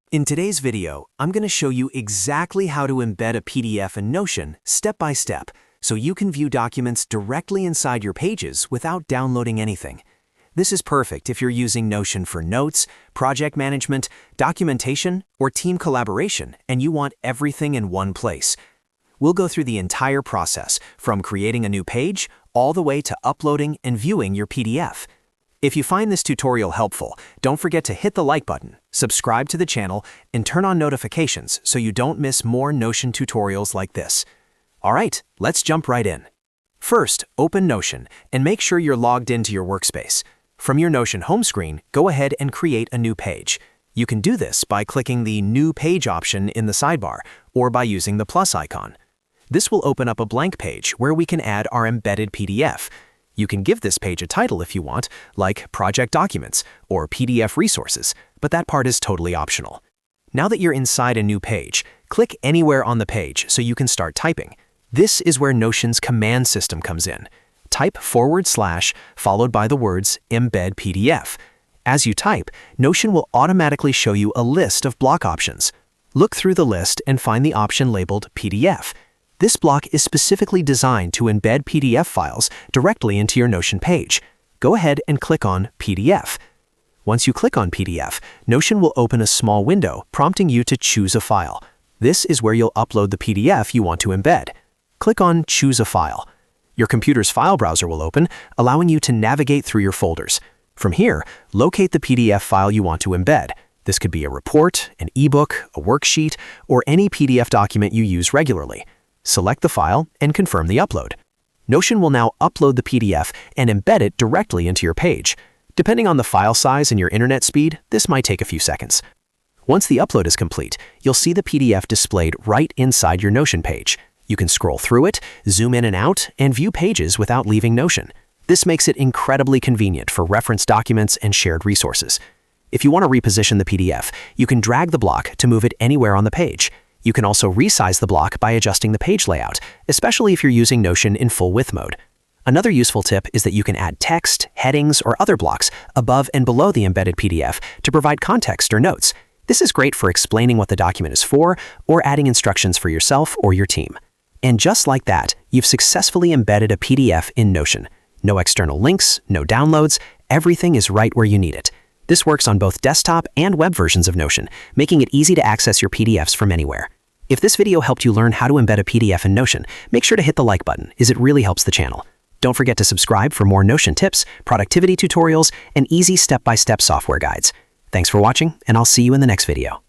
In today's video, I'm going to show you exactly how to embed a PDF in Notion step by step so you can view documents directly inside your pages without downloading anything. This is perfect if you're using Notion for notes, project management, documentation, or team collaboration and you want everything in one place. We'll go through the entire process from creating a new page all the way to uploading and viewing your PDF. If you find this tutorial helpful, don't forget to hit the like button, subscribe to the channel, and turn on notifications so you don't miss more Notion tutorials like this. Alright, let's jump right in. First, open Notion and make sure you're logged into your workspace. From your Notion home screen, go ahead and create a new page. You can do this by clicking the New Page option in the sidebar or by using the plus icon. This will open up a blank page where we can add our embedded PDF. You can give this page a title if you want, like Project Documents or PDF Resources, but that part is totally optional. Now that you're inside a new page, click anywhere on the page so you can start typing. This is where Notion's command system comes in. Type / followed by the words Embed PDF. As you type, Notion will automatically show you a list of block options. Look through the list and find the option labeled PDF. This block is specifically designed to embed PDF files directly into your Notion page. Go ahead and click on PDF. Once you click on PDF, Notion will open a small window prompting you to choose a file. This is where you'll upload the PDF you want to embed. Click on Choose a File. Your computer's file browser will open, allowing you to navigate through your folders. From here, locate the PDF file you want to embed. This could be a report, an ebook, a worksheet, or any PDF document you use regularly. Select the file and confirm the upload. Notion will now upload the PDF and embed it directly into your page. Depending on the file size and your internet speed, this might take a few seconds. Once the upload is complete, you'll see the PDF displayed right inside your Notion page. You can scroll through it, zoom in and out, and view pages without leaving Notion. This makes it incredibly convenient for reference documents and shared resources. If you want to reposition the PDF, you can drag the block to move it anywhere on the page. You can also resize the block by adjusting the page layout, especially if you're using Notion in full width mode. Another useful tip is that you can add text, headings, or other blocks above and below the embedded PDF to provide context or notes. This is great for explaining what the document is for or adding instructions for yourself or your team. And just like that, you've successfully embedded a PDF in Notion. No external links, no downloads, everything is right where you need it. This works on both desktop and web versions of Notion, making it easy to access your PDFs from anywhere. If this video helped you learn how to embed a PDF in Notion, make sure to hit the like button, as it really helps the channel. Don't forget to subscribe for more Notion tips, productivity tutorials, and easy step-by-step software guides. Thanks for watching, and I'll see you in the next video.